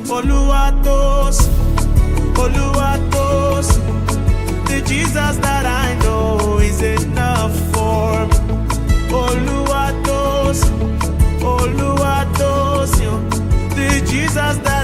Oluwatos, Oluwatos. The Jesus that I know is enough for me. Oluwatos, Oluwatos. The Jesus that